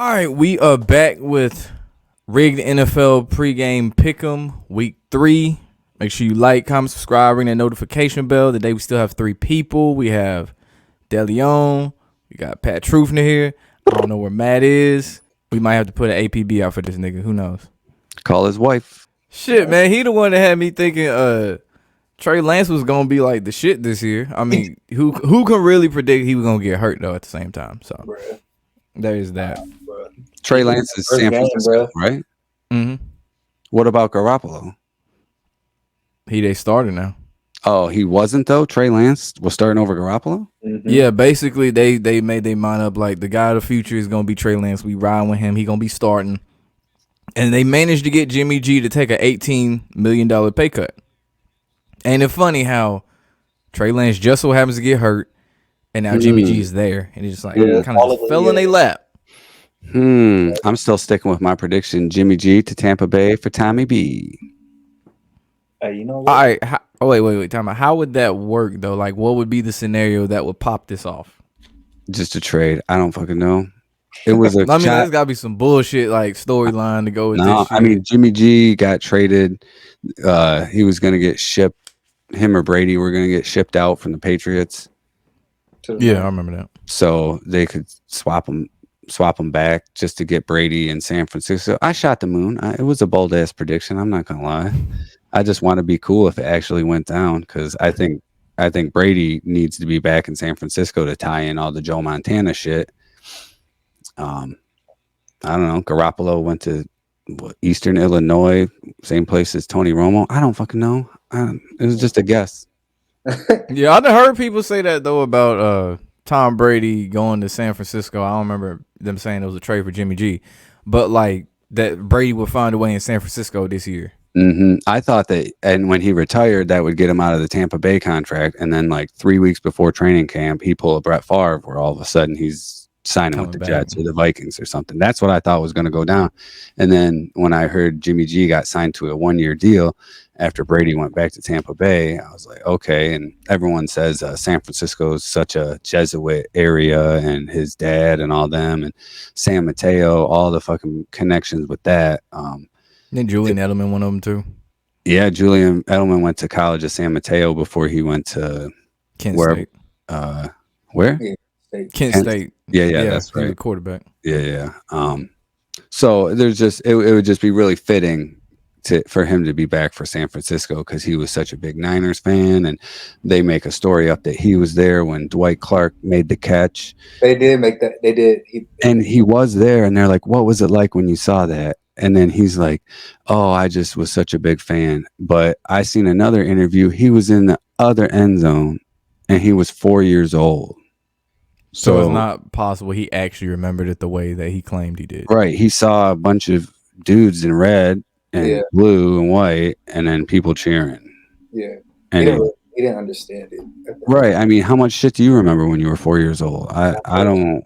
All right, we are back with Rigged NFL Pregame Pick'em Week 3. Make sure you like, comment, subscribe, ring that notification bell. Today we still have 3 people. We have DeLeon. We got Pat Truthner here. I don't know where Matt is. We might have to put an APB out for this nigga. Who knows? Call his wife. Shit, man. He the one that had me thinking Trey Lance was going to be like the shit this year. I mean, who can really predict he was going to get hurt, though, at the same time? So there is that. Trey Lance is San Francisco, right? Mm-hmm. What about Garoppolo? They started now. Oh, he wasn't, though? Trey Lance was starting over Garoppolo? Mm-hmm. Yeah, basically they made their mind up like the guy of the future is going to be Trey Lance. We ride with him. He going to be starting. And they managed to get Jimmy G to take an $18 million pay cut. Ain't it funny how Trey Lance just so happens to get hurt, and now Jimmy G is there, and he just like kind of just fell in their lap. I'm still sticking with my prediction: Jimmy G to Tampa Bay for Tommy B. You know what? All right. Wait. Time out. How would that work though? Like, what would be the scenario that would pop this off? Just a trade. I don't fucking know. It was a. I mean, there's got to be some bullshit like storyline to go with this shit. I mean, Jimmy G got traded. He was gonna get shipped. Him or Brady were gonna get shipped out from the Patriots. Yeah, I remember that. So they could swap them back just to get Brady in San Francisco. I shot the moon. It was a bold ass prediction. I'm not gonna lie. I just want to be cool if it actually went down because I think Brady needs to be back in San Francisco to tie in all the Joe Montana shit. I don't know. Garoppolo went to Eastern Illinois, same place as Tony Romo. I don't fucking know. It was just a guess. Yeah, I've heard people say that though about Tom Brady going to San Francisco. I don't remember them saying it was a trade for Jimmy G, but like that Brady would find a way in San Francisco this year. I thought that, and when he retired, that would get him out of the Tampa Bay contract. And then, like 3 weeks before training camp, he pulled a Brett Favre, where all of a sudden he's signing with the Jets or the Vikings or something. That's what I thought was going to go down. And then when I heard Jimmy G got signed to a 1-year deal after Brady went back to Tampa Bay, I was like, okay. And everyone says San Francisco is such a Jesuit area, and his dad and all them, and San Mateo, all the fucking connections with that. Then Julian Edelman, one of them too. Yeah, Julian Edelman went to college at San Mateo before he went to Kent State. Where? Kent State. Yeah, that's right. The quarterback. Yeah. So there's just it would just be really fitting for him to be back for San Francisco because he was such a big Niners fan, and they make a story up that he was there when Dwight Clark made the catch. They did make that. They did. He was there, and they're like, "What was it like when you saw that?" And then he's like, "Oh, I just was such a big fan." But I seen another interview. He was in the other end zone, and he was 4 years old. So it's not possible he actually remembered it the way that he claimed he did. Right. He saw a bunch of dudes in red and blue and white, and then people cheering. Yeah. And he didn't understand it. Right. I mean, how much shit do you remember when you were 4 years old? I don't.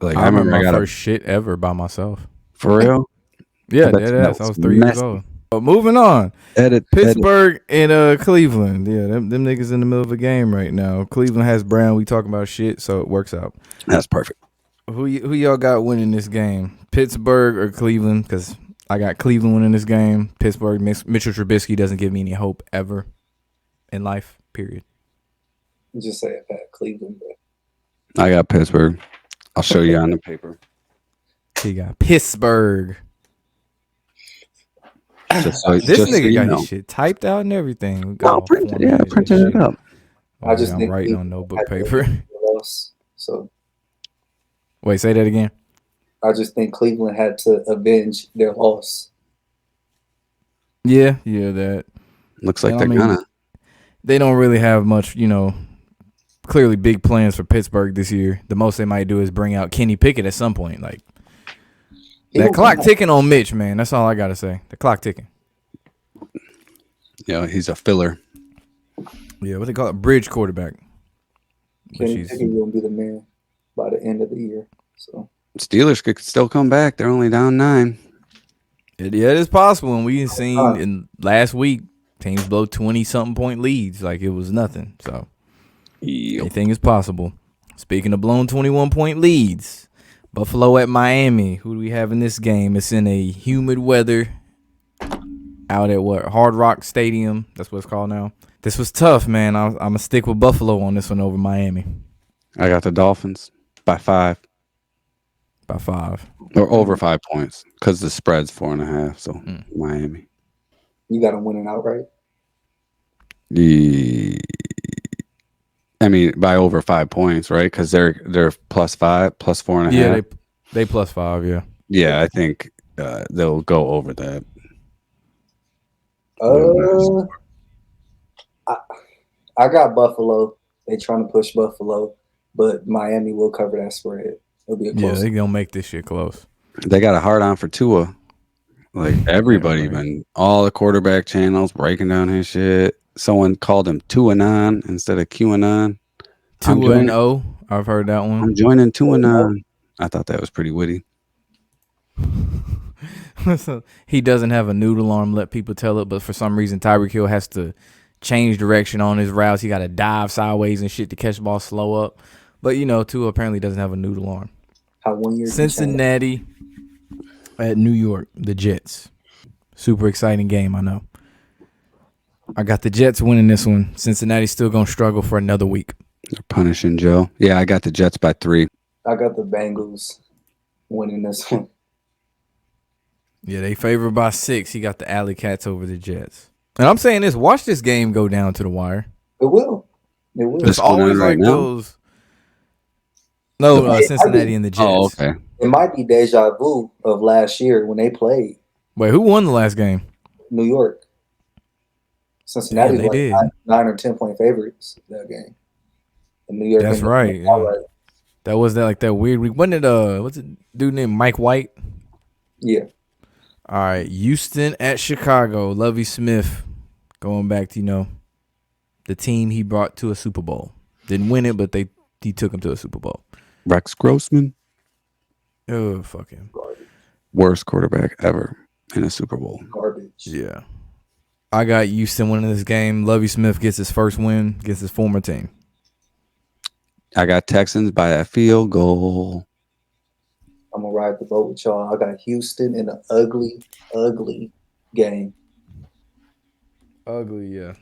Like, I remember my first shit ever by myself. For real? Yeah, I was 3 years old. But moving on. Pittsburgh and Cleveland. Yeah, them niggas in the middle of a game right now. Cleveland has Brown. We talking about shit, so it works out. That's perfect. Who y'all got winning this game? Pittsburgh or Cleveland? Because I got Cleveland winning this game. Pittsburgh, Mitchell Trubisky doesn't give me any hope ever in life, period. Just say it, Cleveland. I got Pittsburgh. I'll show you on the paper. He got Pittsburgh. This nigga got his shit typed out and everything. I printed it up. I just I'm writing on notebook paper. So wait, say that again. I just think Cleveland had to avenge their loss. Yeah, that looks like they're gonna. They don't really have much, clearly big plans for Pittsburgh this year. The most they might do is bring out Kenny Pickett at some point. Like that clock ticking on Mitch, man. That's all I gotta say. The clock ticking. Yeah, he's a filler. Yeah, what they call it, bridge quarterback. Kenny Pickett will be the man by the end of the year. So Steelers could still come back. They're only down 9. It is possible, and we've seen in last week teams blow 20-something point leads like it was nothing. So anything is possible. Speaking of blown 21-point leads, Buffalo at Miami. Who do we have in this game? It's in a humid weather out at what? Hard Rock Stadium. That's what it's called now. This was tough, man. I'm going to stick with Buffalo on this one over Miami. I got the Dolphins by 5. By 5. Or over 5 points because the spread's 4.5. So Miami. You got them winning outright? I mean, by over 5 points, right? Because they're +5, +4.5. Yeah, they +5. Yeah. Yeah, I think they'll go over that. I got Buffalo. They trying to push Buffalo, but Miami will cover that spread. It'll be a close. Yeah, they gonna make this shit close. They got a hard on for Tua. Like everybody, been all the quarterback channels breaking down his shit. Someone called him Tuanon instead of QAnon. 2-0. I've heard that one. I'm joining Tuanon. I thought that was pretty witty. He doesn't have a noodle arm, let people tell it, but for some reason Tyreek Hill has to change direction on his routes. He got to dive sideways and shit to catch the ball slow up. But, Tua apparently doesn't have a noodle arm. Cincinnati at New York, the Jets. Super exciting game, I know. I got the Jets winning this one. Cincinnati's still going to struggle for another week. They're punishing Joe. Yeah, I got the Jets by 3. I got the Bengals winning this one. Yeah, they favored by 6. He got the Alley Cats over the Jets. And I'm saying this, watch this game go down to the wire. It will. It will. It's always like now? Those. No, Cincinnati and the Jets. Oh, okay. It might be deja vu of last year when they played. Wait, who won the last game? New York. Cincinnati was did. 9 or 10 point favorites that game. And New York. That's right. Yeah. Right. That was that weird week. Wasn't it what's it dude named Mike White? Yeah. All right, Houston at Chicago. Lovie Smith going back to, the team he brought to a Super Bowl. Didn't win it, but he took him to a Super Bowl. Rex Grossman. Oh, fuck him. Worst quarterback ever in a Super Bowl. Garbage. Yeah. I got Houston winning this game. Lovie Smith gets his first win against his former team. I got Texans by a field goal. I'm going to ride the boat with y'all. I got Houston in an ugly, ugly game. Ugly, yeah.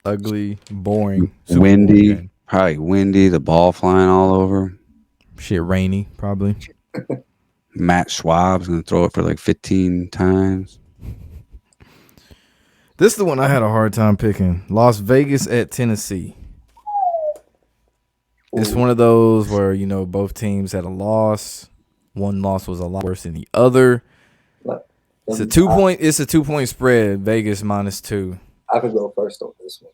Ugly, boring. Windy. Probably windy. The ball flying all over. Shit, rainy, probably. Matt Schwab's going to throw it for like 15 times. This is the one I had a hard time picking. Las Vegas at Tennessee. It's one of those where, both teams had a loss. One loss was a lot worse than the other. It's a 2-point spread. Vegas -2. I could go first on this one.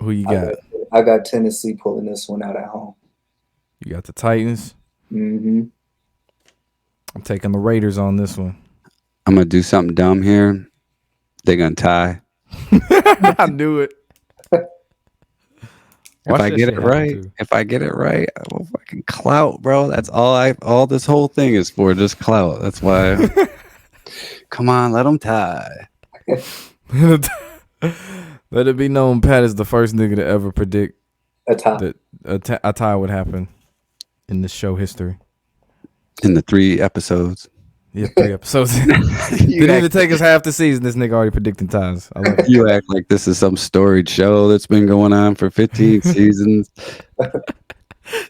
Who you got? I got Tennessee pulling this one out at home. You got the Titans? Mm-hmm. I'm taking the Raiders on this one. I'm going to do something dumb here. They're going to tie. I knew it. If I get it right, I will fucking clout, bro. That's all this whole thing is for, just clout. That's why. Come on, let them tie. Let it be known, Pat is the first nigga to ever predict a tie. That a tie would happen in the show history. In the 3 episodes. Yeah, 3 episodes. Didn't even take us half the season. This nigga already predicting ties. I love it. You act like this is some storied show that's been going on for 15 seasons.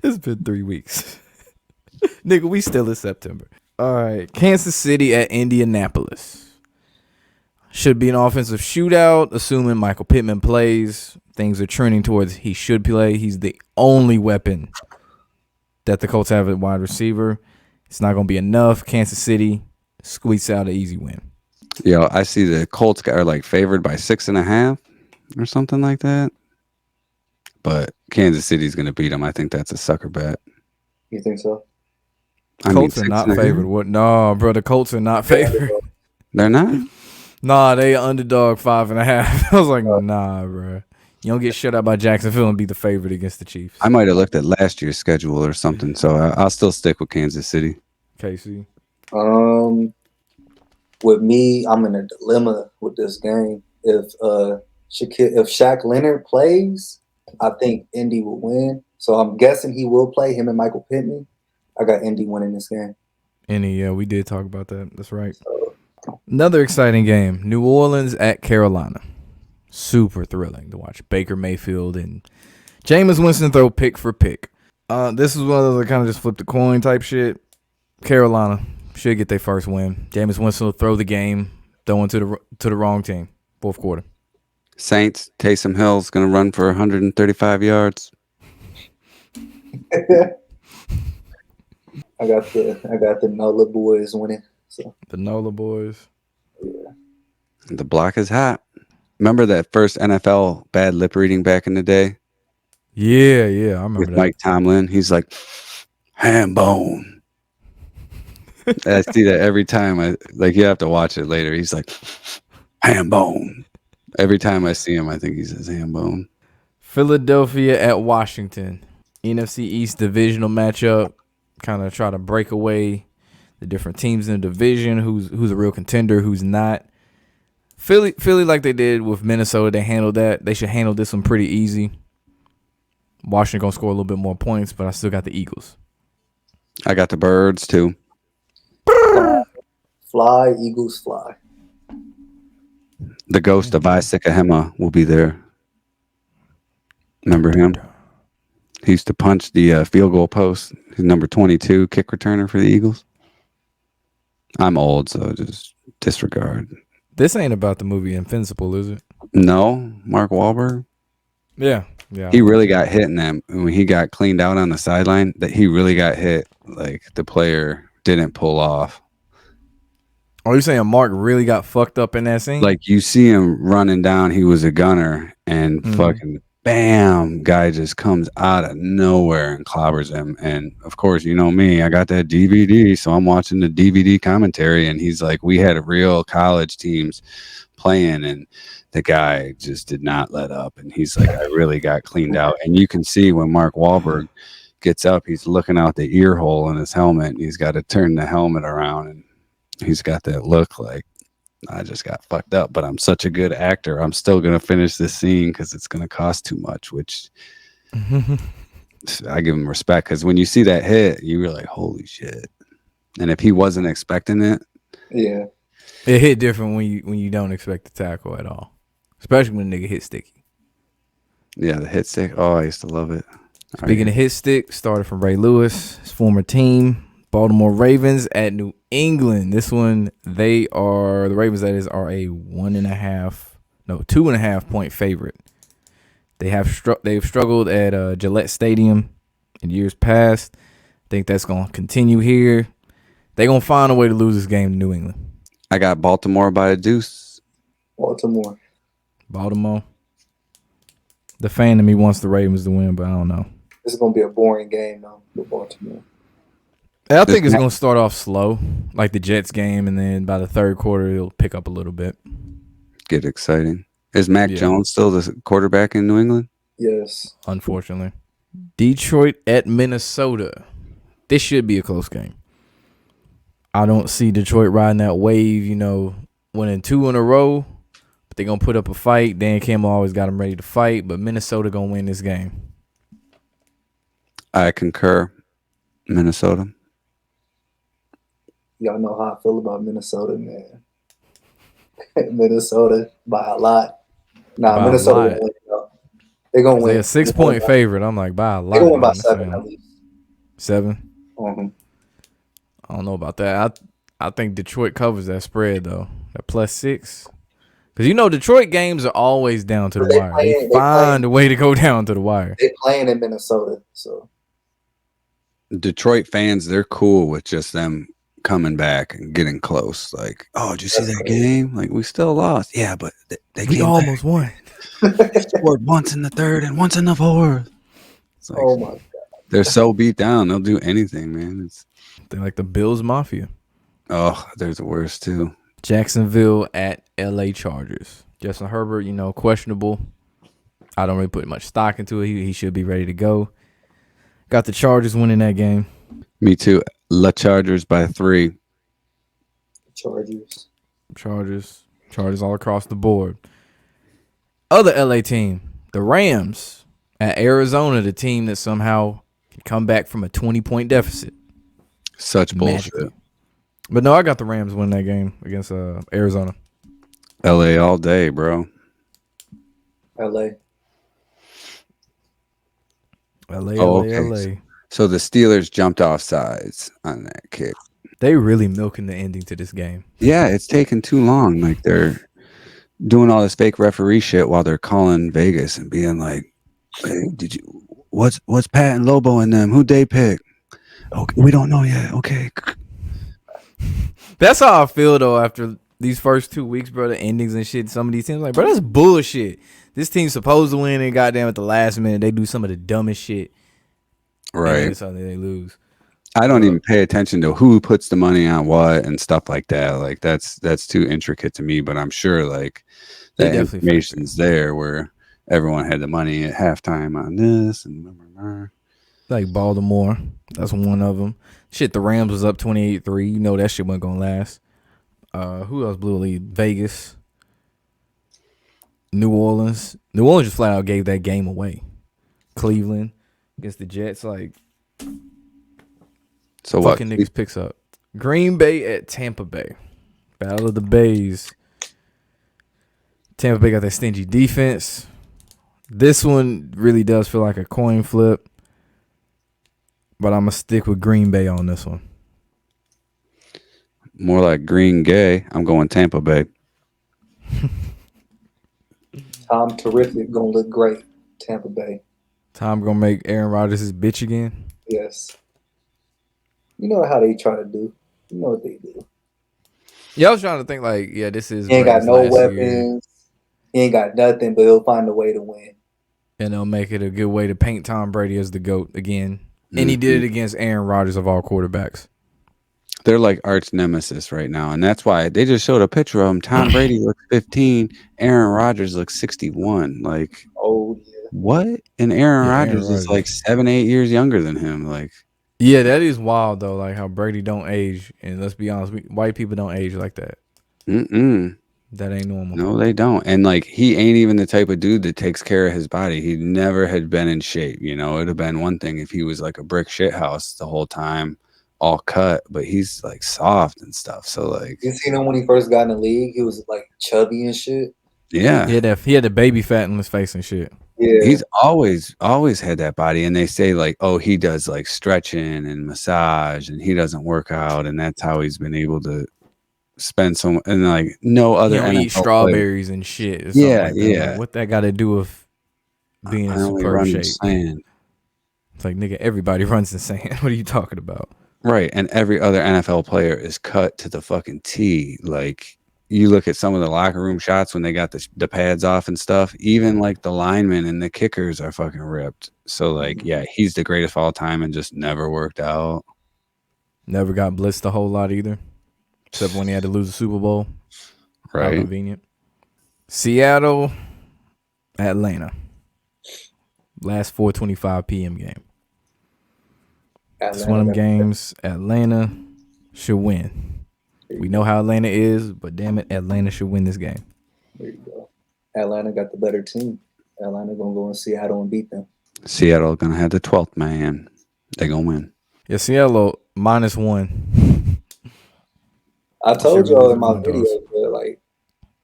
It's been 3 weeks. Nigga, we still in September. All right. Kansas City at Indianapolis. Should be an offensive shootout, assuming Michael Pittman plays. Things are trending towards he should play. He's the only weapon that the Colts have at wide receiver. It's not going to be enough. Kansas City squeaks out an easy win. Yo, I see the Colts are like favored by 6.5 or something like that. But Kansas City's going to beat them. I think that's a sucker bet. You think so? Colts are not favored. What? No, bro. The Colts are not favored. They're not? Nah, they underdog 5.5. I was like, nah, bro. You don't get shut out by Jacksonville and be the favorite against the Chiefs. I might have looked at last year's schedule or something, so I'll still stick with Kansas City. KC? With me, I'm in a dilemma with this game. If Shaq Leonard plays, I think Indy will win. So I'm guessing he will play, him and Michael Pittman. I got Indy winning this game. Yeah, we did talk about that. That's right. So, Another exciting game. New Orleans at Carolina. Super thrilling to watch Baker Mayfield and Jameis Winston throw pick for pick. This is one of those that kind of just flip the coin type shit. Carolina should get their first win. Jameis Winston will throw the game, throwing to the wrong team. Fourth quarter. Saints, Taysom Hill's going to run for 135 yards. I got the NOLA boys winning. So The NOLA boys. yeah. The block is hot. Remember that first NFL bad lip reading back in the day? Yeah, I remember With that. Mike Tomlin. He's like, ham bone. I see that every time. You have to watch it later. He's like, ham bone. Every time I see him, I think he says ham bone. Philadelphia at Washington. NFC East divisional matchup. Kind of try to break away the different teams in the division. Who's a real contender, who's not. Philly, like they did with Minnesota, they handled that. They should handle this one pretty easy. Washington gonna score a little bit more points, but I still got the Eagles. I got the birds too. Fly, Eagles fly. The ghost of Isikahema will be there. Remember him? He used to punch the field goal post. He's number 22 kick returner for the Eagles. I'm old, so just disregard. This ain't about the movie Invincible, is it? No, Mark Wahlberg. Yeah. He really got hit in that when he got cleaned out on the sideline. That he really got hit. Like the player didn't pull off. Are you saying Mark really got fucked up in that scene? Like you see him running down. He was a gunner, and fucking bam, guy just comes out of nowhere and clobbers him. And of course, you know me, I got that DVD, so I'm watching the DVD commentary, and he's like, we had real college teams playing, and the guy just did not let up. And he's like, I really got cleaned out. And you can see when Mark Wahlberg gets up, he's looking out the ear hole in his helmet, and he's got to turn the helmet around, and he's got that look like, I just got fucked up, but I'm such a good actor. I'm still going to finish this scene because it's going to cost too much, which I give him respect, because when you see that hit, you were like, holy shit. And if he wasn't expecting it. Yeah. It hit different when you don't expect the tackle at all, especially when a nigga hit sticky. Yeah, the hit stick. Oh, I used to love it. Speaking of hit stick, started from Ray Lewis, his former team, Baltimore Ravens at New England. This one, the Ravens, that is, are a 2.5 point favorite. They've struggled at Gillette Stadium in years past. Think that's gonna continue here. They're gonna find a way to lose this game to New England. I got Baltimore by a deuce. Baltimore. The fan in me wants the Ravens to win, but I don't know. This is gonna be a boring game though with Baltimore. I think it's going to start off slow, like the Jets game, and then by the third quarter, it'll pick up a little bit. Get exciting. Is Mac Jones still the quarterback in New England? Yes. Unfortunately. Detroit at Minnesota. This should be a close game. I don't see Detroit riding that wave, winning 2 in a row, but they're going to put up a fight. Dan Campbell always got them ready to fight, but Minnesota going to win this game. I concur. Minnesota. Y'all know how I feel about Minnesota, man. Minnesota by a lot. Nah, Minnesota gonna win, though. They're gonna win. They're a 6-point favorite. I'm like, by a lot. They're gonna win by 7 at least. 7? Mm-hmm. I don't know about that. I think Detroit covers that spread though. That +6. Because Detroit games are always down to the wire. They find a way to go down to the wire. They're playing in Minnesota, so Detroit fans, they're cool with just them coming back and getting close. Like, oh, did you see that game? Like, we still lost. Yeah, but we almost won. They scored once in the third and once in the fourth. Like, oh my god, they're so beat down. They'll do anything, man. They're like the Bills Mafia. Oh, they're the worst too. Jacksonville at LA Chargers. Justin Herbert, questionable. I don't really put much stock into it. He should be ready to go. Got the Chargers winning that game. Me too. La Chargers by 3. Chargers all across the board. Other LA team, the Rams at Arizona, the team that somehow can come back from a 20-point deficit. Such magically. bullshit. But no, I got the Rams win that game against Arizona. LA all day, bro. LA. LA. So the Steelers jumped off sides on that kick. They really milking the ending to this game. Yeah, it's taking too long. Like they're doing all this fake referee shit while they're calling Vegas and being like, "Hey, what's Pat and Lobo and them? Who'd they pick? Okay, we don't know yet. Okay." That's how I feel though after these first 2 weeks, bro. The endings and shit. Some of these teams like, bro, that's bullshit. This team's supposed to win, and goddamn at the last minute they do some of the dumbest shit. Right. And they lose. I don't even pay attention to who puts the money on what and stuff like that. Like that's too intricate to me. But I'm sure like that information's there where everyone had the money at halftime on this and like Baltimore. That's one of them. Shit, the Rams was up 28-3. You know that shit wasn't gonna last. Who else blew a lead? Vegas. New Orleans. New Orleans just flat out gave that game away. Cleveland against the Jets. Like, so fucking niggas picks up. Green Bay at Tampa Bay. Battle of the Bays. Tampa Bay got that stingy defense. This one really does feel like a coin flip. But I'm going to stick with Green Bay on this one. More like Green Gay. I'm going Tampa Bay. Tom Terrific going to look great. Tampa Bay. Tom going to make Aaron Rodgers his bitch again? Yes. You know how they try to do. You know what they do. Yeah, I was trying to think like, yeah, this is. He ain't got no weapons. He ain't got nothing, but he'll find a way to win. And they'll make it a good way to paint Tom Brady as the GOAT again. And he did it against Aaron Rodgers of all quarterbacks. They're like arch nemesis right now. And that's why they just showed a picture of him. Tom Brady looks 15. Aaron Rodgers looks 61. Like, oh, yeah. What? And Aaron Rodgers is like 7-8 years younger than him. Like, yeah, that is wild though. Like how Brady don't age. And let's be honest, white people don't age like that. That ain't normal. No, they don't. And like he ain't even the type of dude that takes care of his body. He never had been in shape. You know, it'd have been one thing if he was like a brick shit house the whole time, all cut, but he's like soft and stuff. So like, you seen him when he first got in the league? He was like chubby and shit. Yeah. He had the baby fat on his face and shit. Yeah. He's always had that body. And they say like, oh, he does like stretching and massage and he doesn't work out. And that's how he's been able to spend so much, and like no other NFL eat strawberries and shit. Like like, what that got to do with being in superb shape? It's like, nigga, everybody runs in sand. What are you talking about? Right, and every other NFL player is cut to the fucking T. Like you look at some of the locker room shots when they got the pads off and stuff. Even like the linemen and the kickers are fucking ripped. So like, yeah, he's the greatest of all time and just never worked out. Never got blitzed a whole lot either. Except when he had to lose the Super Bowl. Right. How convenient. Seattle, Atlanta. Last 4:25 p.m. game. It's one of them games Atlanta should win. We know how Atlanta is, but damn it, Atlanta should win this game. There you go. Atlanta got the better team. Atlanta going to go in Seattle and beat them. Seattle going to have the 12th man. They're going to win. Yeah, Seattle -1. I told y'all in my video, bro, like,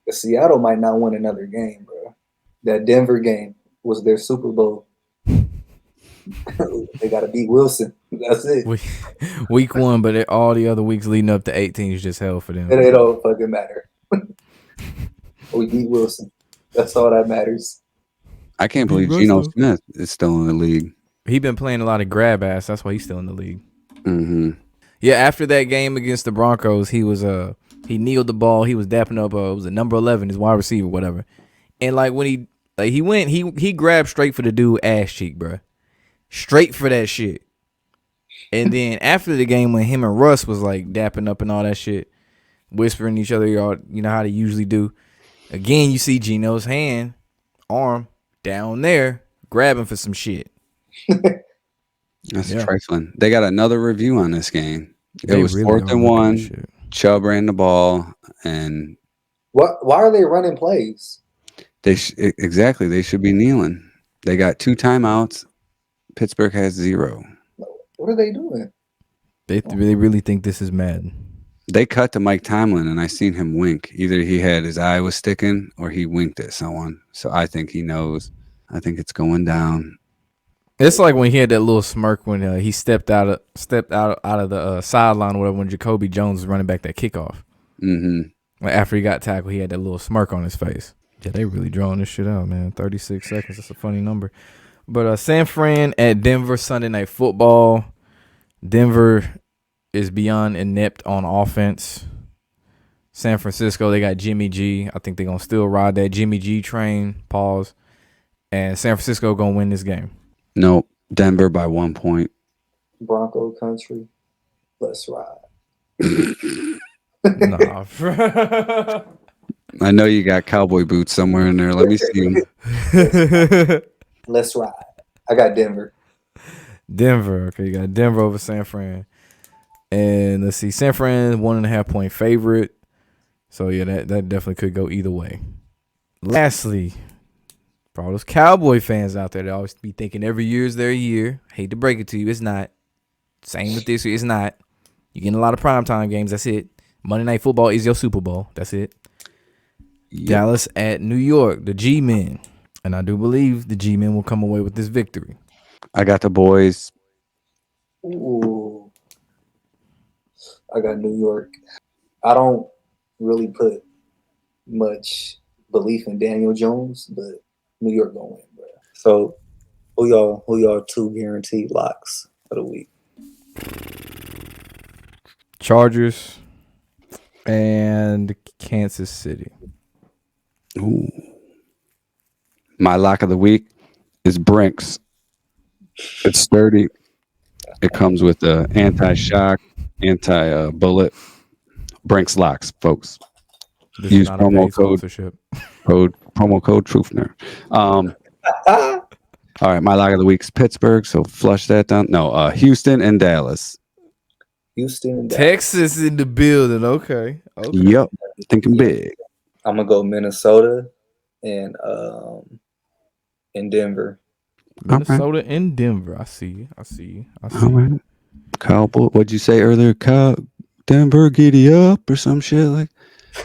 Seattle might not win another game, bro. That Denver game was their Super Bowl. They got to beat Wilson. That's it. Week 1, but all the other weeks leading up to 18 is just hell for them. It don't fucking matter. We beat Wilson. That's all that matters. I can't believe Geno Smith is still in the league. He been playing a lot of grab ass. That's why he's still in the league. Mm-hmm. Yeah, after that game against the Broncos, he was he kneeled the ball. He was dapping up. It was a number 11, his wide receiver, whatever. And like when he grabbed straight for the dude ass cheek, bro, straight for that shit. And then after the game, when him and Russ was like dapping up and all that shit, whispering each other, you know how they usually do. Again, you see Geno's arm down there, grabbing for some shit. That's trifling. They got another review on this game. It was really 4th and 1. Chubb ran the ball, and why are they running plays? Exactly. They should be kneeling. They got 2 timeouts. Pittsburgh has 0. What are they doing? They really think this is Madden. They cut to Mike Tomlin, and I seen him wink. Either he had his eye was sticking, or he winked at someone. So I think he knows. I think it's going down. It's like when he had that little smirk when he stepped out of the sideline or whatever when Jacoby Jones was running back that kickoff. Mm-hmm. Like after he got tackled, he had that little smirk on his face. Yeah, they really drawing this shit out, man. 36 seconds. That's a funny number. But San Fran at Denver Sunday Night Football. Denver is beyond inept on offense. San Francisco, they got Jimmy G. I think they're going to still ride that Jimmy G train. Pause. And San Francisco going to win this game. Nope. Denver by 1 point. Bronco country. Let's ride. Nah. I know you got cowboy boots somewhere in there. Let me see them. Let's ride. I got Denver. Denver. Okay, you got Denver over San Fran. And let's see, San Fran 1.5 point favorite. So yeah, that definitely could go either way. Lastly, for all those Cowboy fans out there that always be thinking every year is their year. Hate to break it to you, it's not. Same with this year, it's not. You're getting a lot of primetime games. That's it. Monday Night Football is your Super Bowl. That's it. Yep. Dallas at New York, the G-Men. And I do believe the G-Men will come away with this victory. I got the boys. Ooh. I got New York. I don't really put much belief in Daniel Jones, but New York gonna win, bro. So who y'all two guaranteed locks for the week? Chargers and Kansas City. Ooh. My lock of the week is Brinks. It's sturdy. It comes with the anti-shock, anti-bullet. Brinks locks, folks. Use promo code Truthner. All right, my lock of the week is Pittsburgh, so flush that down. No, Houston and Dallas. Houston and Dallas. Texas in the building. Okay. Yep. Thinking big. I'm gonna go Minnesota and Denver. Minnesota and Denver. I see you. All right. Cowboy, what'd you say earlier? Denver, giddy up or some shit like.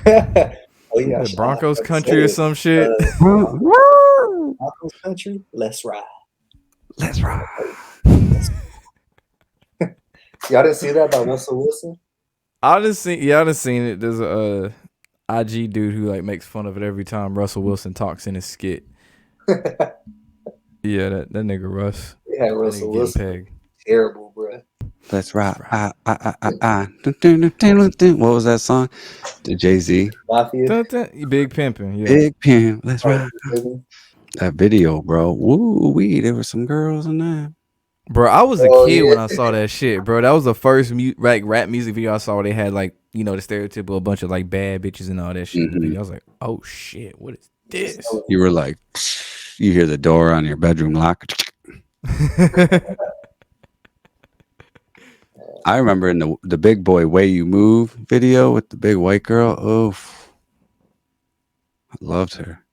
Oh yeah, Broncos country or some shit. Broncos country. Let's ride. Let's ride. Y'all didn't see that by Russell Wilson? I done seen it. There's a IG dude who like makes fun of it every time Russell Wilson talks in his skit. Yeah, that nigga Russ. Yeah, Russell Wilson. Terrible, bro. Let's ride. What was that song? The Jay-Z. Mafia. Big pimpin'. Yeah. Big pimp. Let's ride. That video, bro. Woo wee. There were some girls in there. Bro, I was a kid when I saw that shit, bro. That was the first rap music video I saw where they had like, the stereotypical a bunch of like bad bitches and all that shit in the video. I was like, oh shit, what is this? You were like, you hear the door on your bedroom lock. I remember in the Big Boy Way You Move video with the big white girl. Oh, I loved her.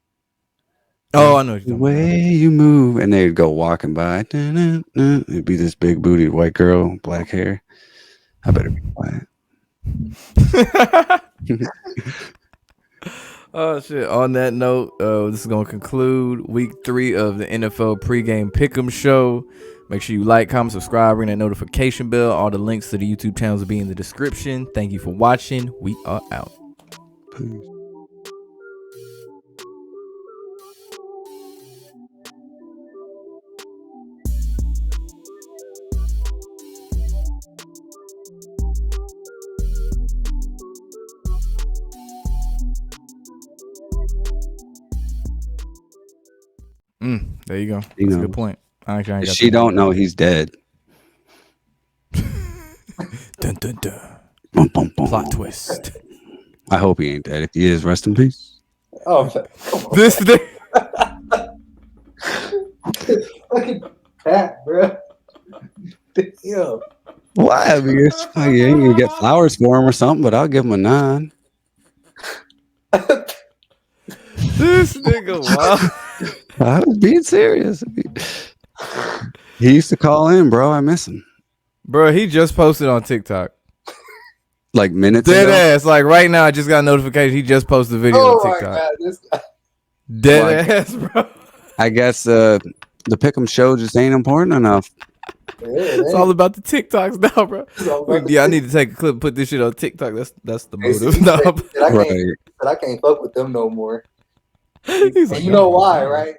Oh, I know. The way you move, and they'd go walking by. It'd be this big booty white girl, black hair. I better be quiet. Oh shit! On that note, this is gonna conclude week 3 of the NFL pregame pick'em show. Make sure you like, comment, subscribe, ring that notification bell. All the links to the YouTube channels will be in the description. Thank you for watching. We are out. Peace. There you go. That's a good point. She don't know he's dead. Dun, dun, dun. Boom, boom, boom. Plot twist. I hope he ain't dead. If he is, rest in peace. Oh, This thing. Fucking Pat, bro. Yo. Why? I mean, it's like, you ain't gonna get flowers for him or something, but I'll give him a 9. This nigga, wow. I was being serious. He used to call in, bro. I miss him. Bro, he just posted on TikTok. Like minutes Dead ago. ass. Like right now, I just got a notification. He just posted a video on TikTok. God, this guy. Dead ass, bro. I guess the Pick'em show just ain't important enough. Yeah, It's all about the TikToks now, bro. It's all about the Yeah, I need to take a clip, and put this shit on TikTok. That's the Hey, see, motive he now. said, Right. I can't fuck with them no more. He's like, And you know why, right?